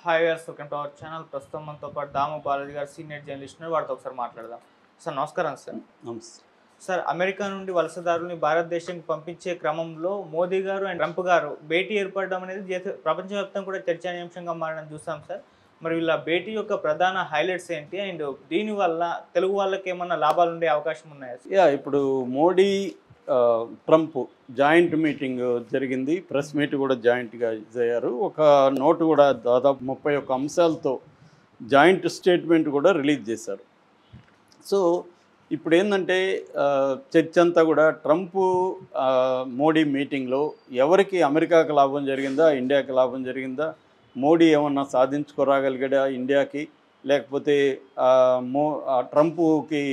Hi viewers, welcome to our channel. ప్రస్తుతం మనతో పాటు దాము బాలాజీ గారు సీనియర్ జర్నలిస్ట్ ఉన్నారు. వారితో ఒకసారి మాట్లాడదాం. సార్ నమస్కారం సార్. నమస్తే. సార్, అమెరికా నుండి వలసదారుల్ని భారతదేశానికి పంపించే క్రమంలో మోదీ గారు అండ్ ట్రంప్ గారు భేటీ ఏర్పడడం అనేది ప్రపంచవ్యాప్తంగా కూడా చర్చనీయాంశంగా మారడం చూస్తాం సార్. మరి వీళ్ళ భేటీ యొక్క ప్రధాన హైలైట్స్ ఏంటి, అండ్ దీనివల్ల తెలుగు వాళ్ళకి ఏమన్నా లాభాలు ఉండే అవకాశం ఉన్నాయా? ఇప్పుడు మోడీ ట్రంప్ జాయింట్ మీటింగ్ జరిగింది. ప్రెస్ మీట్ కూడా జాయింట్గా అయ్యారు. ఒక నోటు కూడా దాదాపు 31 అంశాలతో జాయింట్ స్టేట్మెంట్ కూడా రిలీజ్ చేశారు. సో ఇప్పుడు ఏంటంటే చర్చ అంతా కూడా ట్రంప్ మోడీ మీటింగ్లో ఎవరికి అమెరికాకి లాభం జరిగిందా, ఇండియాకి లాభం జరిగిందా, మోడీ ఏమన్నా సాధించుకోరాగలిగాడా ఇండియాకి, లేకపోతే ట్రంప్కి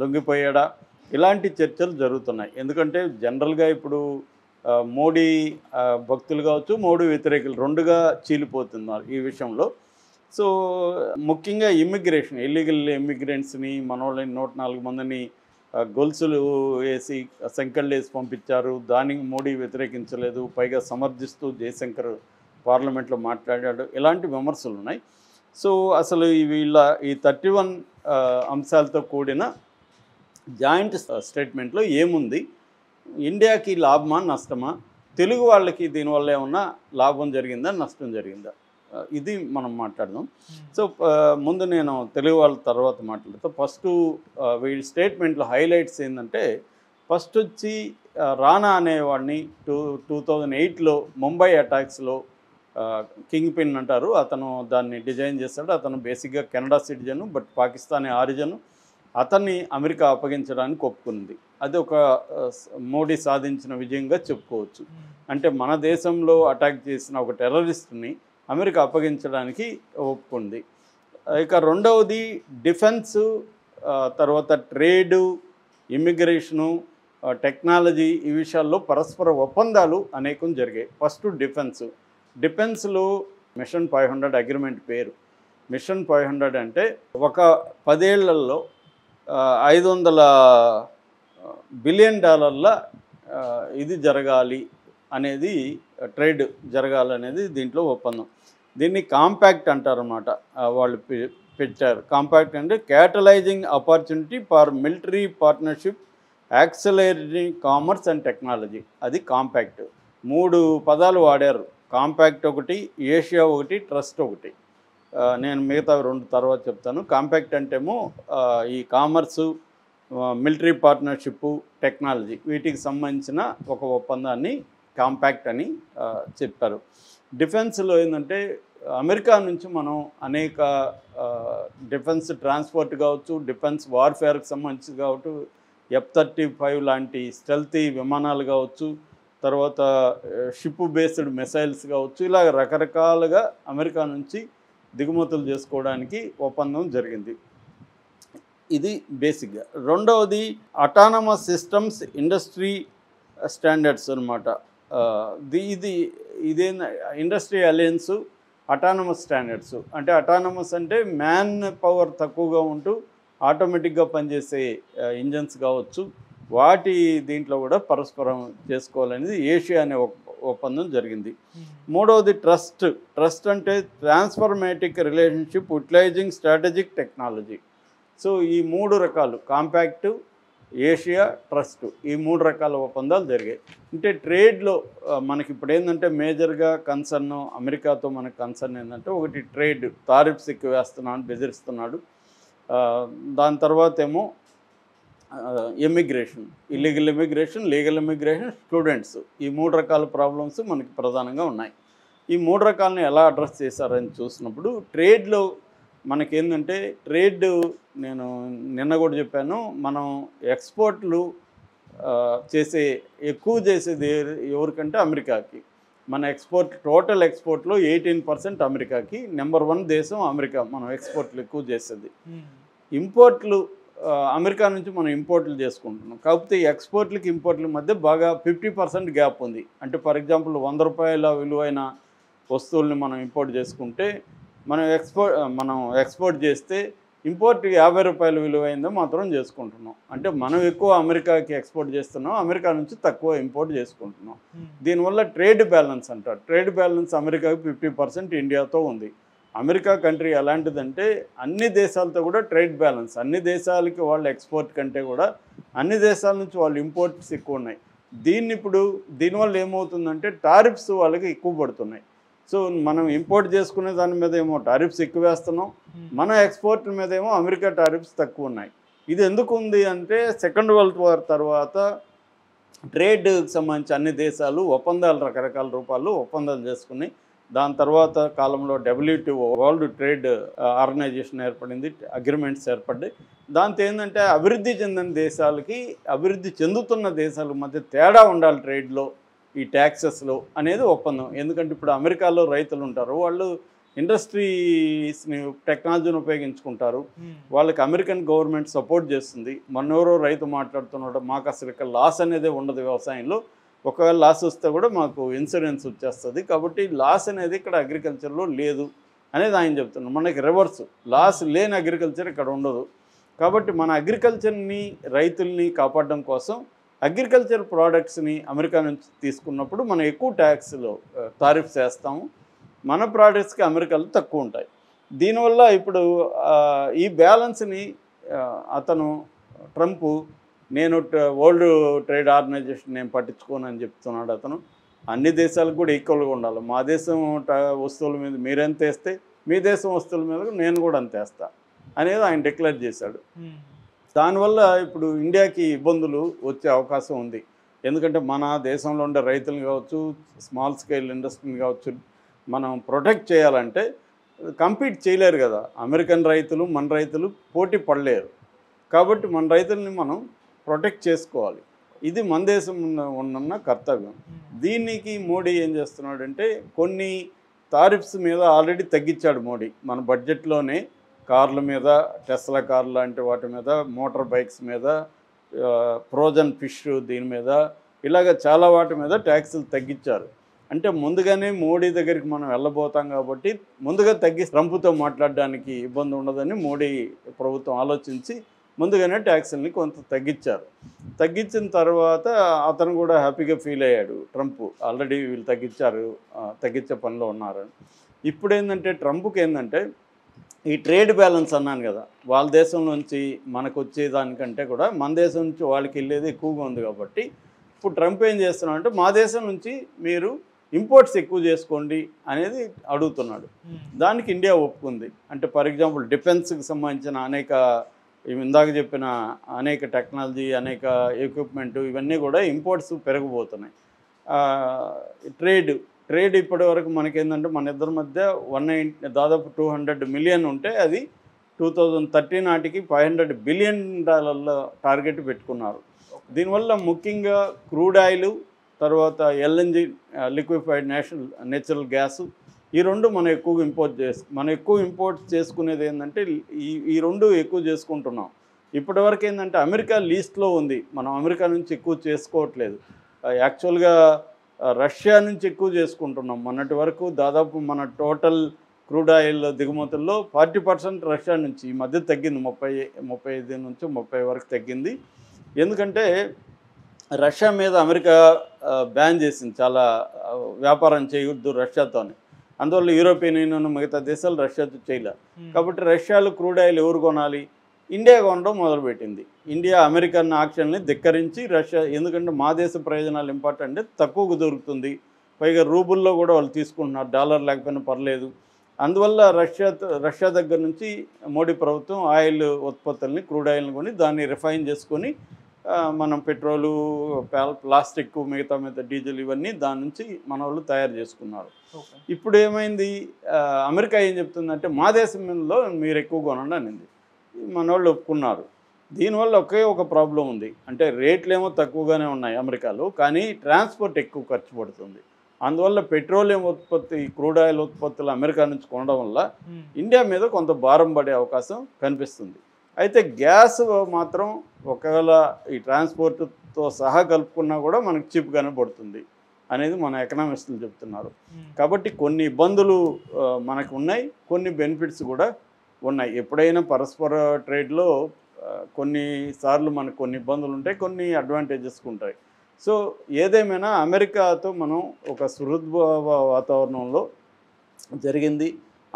లొంగిపోయాడా, ఇలాంటి చర్చలు జరుగుతున్నాయి. ఎందుకంటే జనరల్గా ఇప్పుడు మోడీ భక్తులు కావచ్చు, మోడీ వ్యతిరేకులు రెండుగా చీలిపోతున్నారు ఈ విషయంలో. సో ముఖ్యంగా ఇమ్మిగ్రేషన్, ఇల్లీగల్ ఇమ్మిగ్రెంట్స్ని మనోళ్ళని 104 మందిని గొలుసులు వేసి సంకెళ్ళు వేసి పంపించారు. దానికి మోడీ వ్యతిరేకించలేదు, పైగా సమర్థిస్తూ జయశంకర్ పార్లమెంట్లో మాట్లాడాడు. ఇలాంటి విమర్శలు ఉన్నాయి. సో అసలు వీళ్ళ ఈ 31 అంశాలతో కూడిన జాయింట్ స్టేట్మెంట్లో ఏముంది, ఇండియాకి లాభమా నష్టమా, తెలుగు వాళ్ళకి దీనివల్ల ఏమన్నా లాభం జరిగిందా నష్టం జరిగిందా, ఇది మనం మాట్లాడదాం. సో ముందు నేను తెలుగు వాళ్ళ తర్వాత మాట్లాడతా. ఫస్ట్ వీడి స్టేట్మెంట్లో హైలైట్స్ ఏంటంటే, ఫస్ట్ వచ్చి రానా అనేవాడిని 2008లో ముంబై అటాక్స్లో కింగ్ పిన్ అంటారు, అతను దాన్ని డిజైన్ చేస్తాడు. అతను బేసిక్గా కెనడా సిటిజను, బట్ పాకిస్తానీ ఆరిజను. అతన్ని అమెరికా అప్పగించడానికి ఒప్పుకుంది. అది ఒక మోడీ సాధించిన విజయంగా చెప్పుకోవచ్చు. అంటే మన దేశంలో అటాక్ చేసిన ఒక టెర్రరిస్ట్ని అమెరికా అప్పగించడానికి ఒప్పుకుంది. ఇక రెండవది డిఫెన్సు, తర్వాత ట్రేడు, ఇమ్మిగ్రేషను, టెక్నాలజీ, ఈ విషయాల్లో పరస్పర ఒప్పందాలు అనేకం జరిగాయి. ఫస్ట్ డిఫెన్స్లో మిషన్ 500 అగ్రిమెంట్ పేరు. మిషన్ 500 అంటే ఒక 10 ఏళ్లలో $500 బిలియన్ ఇది జరగాలి అనేది, ట్రేడ్ జరగాలనేది దీంట్లో ఒప్పందం. దీన్ని కాంపాక్ట్ అంటారన్నమాట. వాళ్ళు పెట్టారు. కాంపాక్ట్ అంటే catalysing opportunity for military partnership, accelerating commerce and technology. అది కాంపాక్ట్. 3 పదాలు వాడారు. కాంపాక్ట్ ఒకటి, ఏషియా ఒకటి, ట్రస్ట్ ఒకటి. నేను మిగతా 2 తర్వాత చెప్తాను. కాంపాక్ట్ అంటేమో ఈ కామర్సు, మిలిటరీ పార్ట్నర్షిప్, టెక్నాలజీ, వీటికి సంబంధించిన ఒక ఒప్పందాన్ని కాంపాక్ట్ అని చెప్పారు. డిఫెన్స్లో ఏంటంటే అమెరికా నుంచి మనం అనేక డిఫెన్స్ ట్రాన్స్పోర్ట్ కావచ్చు, డిఫెన్స్ వార్ఫేర్కి సంబంధించి కావచ్చు, F-35 లాంటి స్టెల్తీ విమానాలు కావచ్చు, తర్వాత షిప్ బేస్డ్ మిసైల్స్ కావచ్చు, ఇలా రకరకాలుగా అమెరికా నుంచి దిగుమతులు చేసుకోవడానికి ఒప్పందం జరిగింది. ఇది బేసిక్గా. రెండవది అటానమస్ సిస్టమ్స్ ఇండస్ట్రీ స్టాండర్డ్స్ అనమాట. ఇదే ఇండస్ట్రీ అలయన్స్ అటానమస్ స్టాండర్డ్స్. అంటే అటానమస్ అంటే మ్యాన్ పవర్ తక్కువగా ఉంటూ ఆటోమేటిక్గా పనిచేసే ఇంజన్స్ కావచ్చు, వాటి దీంట్లో కూడా పరస్పరం చేసుకోవాలనేది ఏషియా అనే ఒప్పందం జరిగింది. మూడవది ట్రస్ట్ అంటే transformatic relationship utilising strategic technology. So ఈ 3 రకాలు, కాంపాక్టు, ఏషియా, ట్రస్ట్, ఈ 3 రకాల ఒప్పందాలు జరిగాయి. అంటే ట్రేడ్లో మనకి ఇప్పుడు ఏంటంటే మేజర్గా కన్సర్న్, అమెరికాతో మనకు కన్సర్న్ ఏంటంటే, ఒకటి ట్రేడ్, టారిఫ్స్ ఎక్కువ వేస్తున్నాడు, బెదిరిస్తున్నాడు. దాని తర్వాత ఏమో immigration, illegal immigration, legal immigration, students, ఈ 3 రకాల ప్రాబ్లమ్స్ మనకి ప్రధానంగా ఉన్నాయి. ఈ 3 రకాలను ఎలా అడ్రస్ చేశారని చూసినప్పుడు, ట్రేడ్లో మనకేంటంటే ట్రేడ్, నేను నిన్న కూడా చెప్పాను, మనం ఎక్స్పోర్ట్లు ఎక్కువ చేసేది ఎవరికంటే అమెరికాకి. మన టోటల్ ఎక్స్పోర్ట్లో 18% అమెరికాకి. నెంబర్ 1 దేశం అమెరికా, మనం ఎక్స్పోర్ట్లు ఎక్కువ చేసేది. ఇంపోర్ట్లు అమెరికా నుంచి మనం ఇంపోర్ట్లు చేసుకుంటున్నాం. కాకపోతే ఎక్స్పోర్ట్లకి ఇంపోర్ట్ల మధ్య బాగా 50% గ్యాప్ ఉంది. అంటే ఫర్ ఎగ్జాంపుల్ ₹100 విలువైన వస్తువుల్ని మనం ఇంపోర్ట్ చేసుకుంటే, మనం ఎక్స్పోర్ట్ చేస్తే ఇంపోర్ట్ 50 రూపాయలు విలువైందో మాత్రం చేసుకుంటున్నాం. అంటే మనం ఎక్కువ అమెరికాకి ఎక్స్పోర్ట్ చేస్తున్నాం, అమెరికా నుంచి తక్కువ ఇంపోర్ట్ చేసుకుంటున్నాం. దీనివల్ల ట్రేడ్ బ్యాలెన్స్ అంటారు. ట్రేడ్ బ్యాలెన్స్ అమెరికాకి 50% ఇండియాతో ఉంది. అమెరికా కంట్రీ ఎలాంటిదంటే అన్ని దేశాలతో కూడా ట్రేడ్ బ్యాలెన్స్, అన్ని దేశాలకి వాళ్ళ ఎక్స్పోర్ట్ కంటే కూడా అన్ని దేశాల నుంచి వాళ్ళు ఇంపోర్ట్స్ ఎక్కువ ఉన్నాయి. దీనివల్ల ఏమవుతుందంటే టారిఫ్స్ వాళ్ళకి ఎక్కువ పడుతున్నాయి. సో మనం ఇంపోర్ట్ చేసుకునే దాని మీద ఏమో టారిఫ్స్ ఎక్కువ వేస్తున్నాం, మన ఎక్స్పోర్ట్ మీద ఏమో అమెరికా టారిఫ్స్ తక్కువ ఉన్నాయి. ఇది ఎందుకు ఉంది అంటే సెకండ్ వరల్డ్ వార్ తర్వాత ట్రేడ్కి సంబంధించి అన్ని దేశాలు ఒప్పందాలు రకరకాల రూపాల్లో ఒప్పందాలు చేసుకుని దాని తర్వాత కాలంలో WTO వరల్డ్ ట్రేడ్ ఆర్గనైజేషన్ ఏర్పడింది, అగ్రిమెంట్స్ ఏర్పడ్డాయి. దాంతో ఏంటంటే అభివృద్ధి చెందిన దేశాలకి అభివృద్ధి చెందుతున్న దేశాల మధ్య తేడా ఉండాలి ట్రేడ్లో, ఈ ట్యాక్సెస్లో అనేది ఒప్పందం. ఎందుకంటే ఇప్పుడు అమెరికాలో రైతులు ఉంటారు, వాళ్ళు ఇండస్ట్రీస్ని టెక్నాలజీని ఉపయోగించుకుంటారు, వాళ్ళకి అమెరికన్ గవర్నమెంట్ సపోర్ట్ చేస్తుంది. మొన్నెవరో రైతు మాట్లాడుతున్నాడు, మాకు అసలు ఇక్కడ లాస్ అనేది ఉండదు వ్యవసాయంలో, ఒకవేళ లాస్ వస్తే కూడా మాకు ఇన్సూరెన్స్ వచ్చేస్తుంది, కాబట్టి లాస్ అనేది ఇక్కడ అగ్రికల్చర్లో లేదు అనేది ఆయన చెప్తున్నాడు. మనకి రివర్స్, లాస్ లేని అగ్రికల్చర్ ఇక్కడ ఉండదు. కాబట్టి మన అగ్రికల్చర్ని రైతుల్ని కాపాడడం కోసం అగ్రికల్చర్ ప్రోడక్ట్స్ని అమెరికా నుంచి తీసుకున్నప్పుడు మనం ఎక్కువ ట్యాక్స్లో టారిఫ్స్ వేస్తాము, మన ప్రోడక్ట్స్కి అమెరికాలో తక్కువ ఉంటాయి. దీనివల్ల ఇప్పుడు ఈ బ్యాలెన్స్ని అతను ట్రంప్ నేను వరల్డ్ ట్రేడ్ ఆర్గనైజేషన్ నేను పట్టించుకోనని చెప్తున్నాడు. అతను అన్ని దేశాలకు కూడా ఈక్వల్గా ఉండాలి, మా దేశం వస్తువుల మీద మీరెంత వేస్తే మీ దేశం వస్తువుల మీద నేను కూడా అంత వేస్తా అనేది ఆయన డిక్లేర్ చేశాడు. దానివల్ల ఇప్పుడు ఇండియాకి ఇబ్బందులు వచ్చే అవకాశం ఉంది. ఎందుకంటే మన దేశంలో ఉండే రైతులు కావచ్చు, స్మాల్ స్కేల్ ఇండస్ట్రీని కావచ్చు, మనం ప్రొటెక్ట్ చేయాలంటే కంపీట్ చేయలేరు కదా, అమెరికన్ రైతులు మన రైతులు పోటీ పడలేరు. కాబట్టి మన రైతుల్ని మనం ప్రొటెక్ట్ చేసుకోవాలి, ఇది మన దేశం ఉన్న కర్తవ్యం. దీనికి మోడీ ఏం చేస్తున్నాడంటే కొన్ని టారిఫ్స్ మీద ఆల్రెడీ తగ్గించాడు మోడీ. మన బడ్జెట్లోనే కార్ల మీద, టెస్లా కార్లు లాంటి వాటి మీద, మోటార్ బైక్స్ మీద, ఫ్రోజన్ ఫిష్ దీని మీద, ఇలాగ చాలా వాటి మీద ట్యాక్సులు తగ్గించారు. అంటే ముందుగానే మోడీ దగ్గరికి మనం వెళ్ళబోతాం కాబట్టి ముందుగా ట్రంప్తో మాట్లాడడానికి ఇబ్బంది ఉండదని మోడీ ప్రభుత్వం ఆలోచించి ముందుగానే ట్యాక్సుల్ని కొంత తగ్గించారు. తగ్గించిన తర్వాత అతను కూడా హ్యాపీగా ఫీల్ అయ్యాడు ట్రంప్, ఆల్రెడీ వీళ్ళు తగ్గించే పనిలో ఉన్నారని. ఇప్పుడు ఏంటంటే ట్రంప్కి ఏంటంటే ఈ ట్రేడ్ బ్యాలెన్స్ అన్నాను కదా, వాళ్ళ దేశం నుంచి మనకు వచ్చేదానికంటే కూడా మన దేశం నుంచి వాళ్ళకి వెళ్ళేది ఎక్కువగా ఉంది. కాబట్టి ఇప్పుడు ట్రంప్ ఏం చేస్తున్నాడంటే మా దేశం నుంచి మీరు ఇంపోర్ట్స్ ఎక్కువ చేసుకోండి అనేది అడుగుతున్నాడు. దానికి ఇండియా ఒప్పుకుంది. అంటే ఫర్ ఎగ్జాంపుల్ డిఫెన్స్కి సంబంధించిన అనేక ఇందాక చెప్పిన అనేక టెక్నాలజీ, అనేక ఎక్విప్మెంటు, ఇవన్నీ కూడా ఇంపోర్ట్స్ పెరగబోతున్నాయి. ట్రేడ్ ఇప్పటి వరకు మనకేంటంటే మన ఇద్దరి మధ్య దాదాపు 200 మిలియన్ ఉంటే అది 2030 నాటికి $500 బిలియన్ టార్గెట్ పెట్టుకున్నారు. దీనివల్ల ముఖ్యంగా క్రూడ్ ఆయిల్, తర్వాత LNG లిక్విఫైడ్ నేచురల్ గ్యాసు, ఈ రెండు మనం ఎక్కువ ఇంపోర్ట్ చేసుకునేది ఏంటంటే ఈ రెండు ఎక్కువ చేసుకుంటున్నాం. ఇప్పటివరకు ఏంటంటే అమెరికా లీస్ట్లో ఉంది, మనం అమెరికా నుంచి ఎక్కువ చేసుకోవట్లేదు. యాక్చువల్గా రష్యా నుంచి ఎక్కువ చేసుకుంటున్నాం. మొన్నటి వరకు దాదాపు మన టోటల్ క్రూడ్ ఆయిల్ దిగుమతుల్లో 40% రష్యా నుంచి, ఈ మధ్య తగ్గింది, 35 నుంచి 30 వరకు తగ్గింది. ఎందుకంటే రష్యా మీద అమెరికా బ్యాన్ చేసింది, చాలా వ్యాపారం చేయొద్దు రష్యాతోనే. అందువల్ల యూరోపియన్ యూనియన్ మిగతా దేశాలు రష్యాతో చేయలేదు. కాబట్టి రష్యాలో క్రూడ్ ఆయిల్ ఎవరు కొనాలి? ఇండియా కొనడం మొదలుపెట్టింది. ఇండియా అమెరికన్ ఆక్షన్ని ధిక్కరించి రష్యా, ఎందుకంటే మా దేశ ప్రయోజనాలు ఇంపార్టెంట్, తక్కువకు దొరుకుతుంది, పైగా రూబుల్లో కూడా వాళ్ళు తీసుకుంటున్నారు, డాలర్ లేకపోయినా పర్లేదు. అందువల్ల రష్యా దగ్గర నుంచి మోడీ ప్రభుత్వం ఆయిల్ ఉత్పత్తుల్ని, క్రూడ్ ఆయిల్ని కొని దాన్ని రిఫైన్ చేసుకొని మనం పెట్రోలు, ప్లాస్టిక్, మిగతా డీజిల్ ఇవన్నీ దాని నుంచి మన వాళ్ళు తయారు చేసుకున్నారు. ఇప్పుడు ఏమైంది, అమెరికా ఏం చెప్తుందంటే మా దేశంలో మీరు ఎక్కువ కొనండి అనింది. మన వాళ్ళు ఒప్పుకున్నారు. దీనివల్ల ఒక ప్రాబ్లం ఉంది, అంటే రేట్లు ఏమో తక్కువగానే ఉన్నాయి అమెరికాలో, కానీ ట్రాన్స్పోర్ట్ ఎక్కువ ఖర్చు పడుతుంది. అందువల్ల పెట్రోలియం ఉత్పత్తి, క్రూడ్ ఆయిల్ ఉత్పత్తులు అమెరికా నుంచి కొనడం వల్ల ఇండియా మీద కొంత భారం పడే అవకాశం కనిపిస్తుంది. అయితే గ్యాస్ మాత్రం ఒకవేళ ఈ ట్రాన్స్పోర్ట్తో సహా కలుపుకున్నా కూడా మనకు చీప్గానే పడుతుంది అనేది మన ఎకనామిస్టులు చెప్తున్నారు. కాబట్టి కొన్ని ఇబ్బందులు మనకు ఉన్నాయి, కొన్ని బెనిఫిట్స్ కూడా ఉన్నాయి. ఎప్పుడైనా పరస్పర ట్రేడ్లో కొన్నిసార్లు మనకు కొన్ని ఇబ్బందులు ఉంటాయి, కొన్ని అడ్వాంటేజెస్ ఉంటాయి. సో ఏదేమైనా అమెరికాతో మనం ఒక సుహృద్భావ వాతావరణంలో జరిగింది.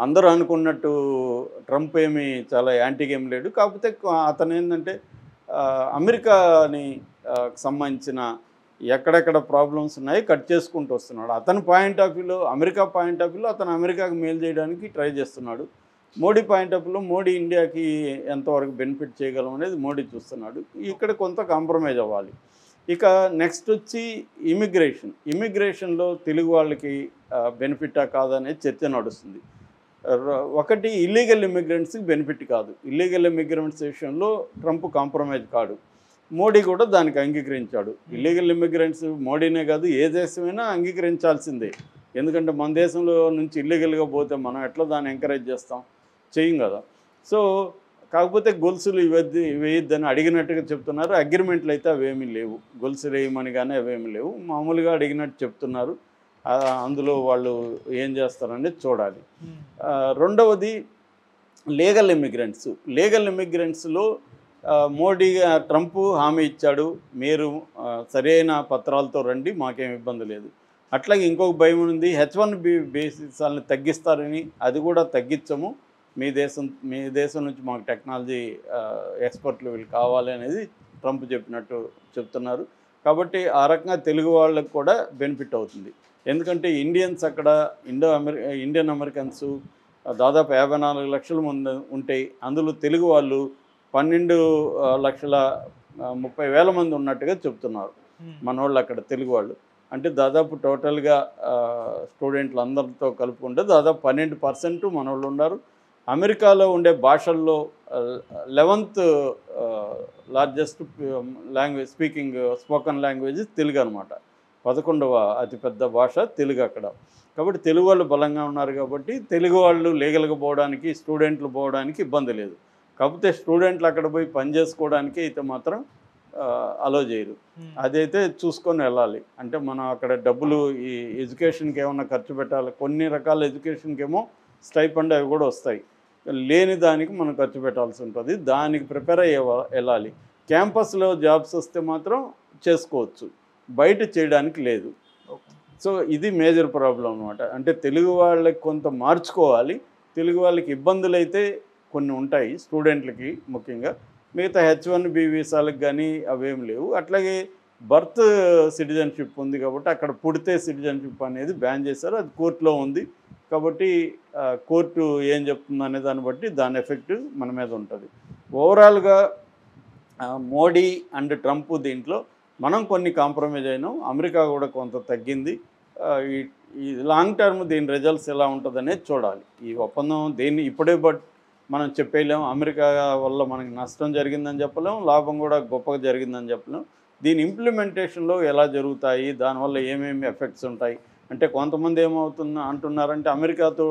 అందరూ అనుకున్నట్టు ట్రంప్ ఏమి చాలా యాంటీగా ఏం లేడు. కాకపోతే అతను ఏంటంటే అమెరికాని సంబంధించిన ఎక్కడెక్కడ ప్రాబ్లమ్స్ ఉన్నాయో కట్ చేసుకుంటూ వస్తున్నాడు. అతని పాయింట్ ఆఫ్ వ్యూలో, అమెరికా పాయింట్ ఆఫ్ వ్యూలో అతను అమెరికాకి మేలు చేయడానికి ట్రై చేస్తున్నాడు. మోడీ పాయింట్ ఆఫ్ వ్యూలో మోడీ ఇండియాకి ఎంతవరకు బెనిఫిట్ చేయగలం అనేది మోడీ చూస్తున్నాడు. ఇక్కడ కొంత కాంప్రమైజ్ అవ్వాలి. ఇక నెక్స్ట్ వచ్చి ఇమిగ్రేషన్లో తెలుగు వాళ్ళకి బెనిఫిటా కాదనే చర్చ నడుస్తుంది. ఒకటి ఇల్లీగల్ ఇమిగ్రెంట్స్కి బెనిఫిట్ కాదు. ఇల్లీగల్ ఇమిగ్రెంట్స్ విషయంలో ట్రంప్ కాంప్రమైజ్ కాడు. మోడీ కూడా దానికి అంగీకరించాడు. ఇల్లీగల్ ఇమిగ్రెంట్స్ మోడీనే కాదు, ఏ దేశమైనా అంగీకరించాల్సిందే. ఎందుకంటే మన దేశంలో నుంచి ఇల్లీగల్గా పోతే మనం ఎట్లా దాన్ని ఎంకరేజ్ చేస్తాం? చేయం కదా. సో కాకపోతే గొలుసులు వేయొద్దని అడిగినట్టుగా చెప్తున్నారు. అగ్రిమెంట్లు అయితే అవేమీ లేవు. గొలుసులు వేయమని కానీ అవేమీ లేవు. మామూలుగా అడిగినట్టు చెప్తున్నారు. అందులో వాళ్ళు ఏం చేస్తారనేది చూడాలి. రెండవది లీగల్ ఇమిగ్రెంట్స్లో ట్రంప్ హామీ ఇచ్చాడు, మీరు సరైన పత్రాలతో రండి, మాకేం ఇబ్బంది లేదు. అట్లాగే ఇంకొక భయం ఉంది, H1B బేసిసాలను తగ్గిస్తారని. అది కూడా తగ్గించము, మీ దేశం నుంచి మాకు టెక్నాలజీ ఎక్స్పర్ట్లు వీళ్ళు కావాలి అనేది ట్రంప్ చెప్పినట్టు చెప్తున్నారు. కాబట్టి ఆ రకంగా తెలుగు వాళ్ళకు కూడా బెనిఫిట్ అవుతుంది. ఎందుకంటే ఇండియన్స్ అక్కడ ఇండియన్ అమెరికన్స్ దాదాపు 54 లక్షల మంది ఉంటాయి. అందులో తెలుగు వాళ్ళు 12,30,000 మంది ఉన్నట్టుగా చెప్తున్నారు మనోళ్ళు అక్కడ తెలుగు వాళ్ళు. అంటే దాదాపు టోటల్గా స్టూడెంట్లు అందరితో కలుపుకుంటే దాదాపు 12% మనోళ్ళు ఉన్నారు. అమెరికాలో ఉండే భాషల్లో 11th largest spoken language Telugu అనమాట. 11వ అతిపెద్ద భాష తెలుగు అక్కడ. కాబట్టి తెలుగు వాళ్ళు బలంగా ఉన్నారు. కాబట్టి తెలుగు వాళ్ళు లీగల్గా పోవడానికి, స్టూడెంట్లు పోవడానికి ఇబ్బంది లేదు. కాకపోతే స్టూడెంట్లు అక్కడ పోయి పని చేసుకోవడానికి అయితే మాత్రం అలో చేయరు. అదైతే చూసుకొని వెళ్ళాలి. అంటే మనం అక్కడ డబ్బులు ఈ ఎడ్యుకేషన్కి ఏమన్నా ఖర్చు పెట్టాలి. కొన్ని రకాల ఎడ్యుకేషన్కి ఏమో స్టైఫండ్ అవి కూడా వస్తాయి. లేని దానికి మనం ఖర్చు పెట్టాల్సి ఉంటుంది. దానికి ప్రిపేర్ వెళ్ళాలి. క్యాంపస్లో జాబ్స్ వస్తే మాత్రం చేసుకోవచ్చు, బయట చేయడానికి లేదు. సో ఇది మేజర్ ప్రాబ్లం అనమాట. అంటే తెలుగు వాళ్ళకి కొంత మార్చుకోవాలి. తెలుగు వాళ్ళకి ఇబ్బందులు అయితే కొన్ని ఉంటాయి స్టూడెంట్లకి ముఖ్యంగా. మిగతా H1B వీసాలకు కానీ అవేం లేవు. అట్లాగే బర్త్ సిటిజన్షిప్ ఉంది కాబట్టి అక్కడ పుడితే సిటిజన్షిప్ అనేది బ్యాన్ చేశారు. అది కోర్టులో ఉంది. కాబట్టి కోర్టు ఏం చెప్తుంది అనే దాన్ని బట్టి దాని ఎఫెక్ట్ మన మీద ఉంటుంది. ఓవరాల్గా మోడీ అండ్ ట్రంప్ దీంట్లో మనం కొన్ని కాంప్రమైజ్ అయినాం. అమెరికా కూడా కొంత తగ్గింది. ఈ లాంగ్ టర్మ్ దీని రిజల్ట్స్ ఎలా ఉంటుందనేది చూడాలి. ఈ ఒప్పందం దేన్ని ఇప్పుడే మనం చెప్పలేము. అమెరికా వల్ల మనకి నష్టం జరిగిందని చెప్పలేము, లాభం కూడా గొప్పగా జరిగిందని చెప్పలేము. దీని ఇంప్లిమెంటేషన్లో ఎలా జరుగుతాయి, దానివల్ల ఏమేమి ఎఫెక్ట్స్ ఉంటాయి అంటే కొంతమంది అంటున్నారంటే అమెరికాతో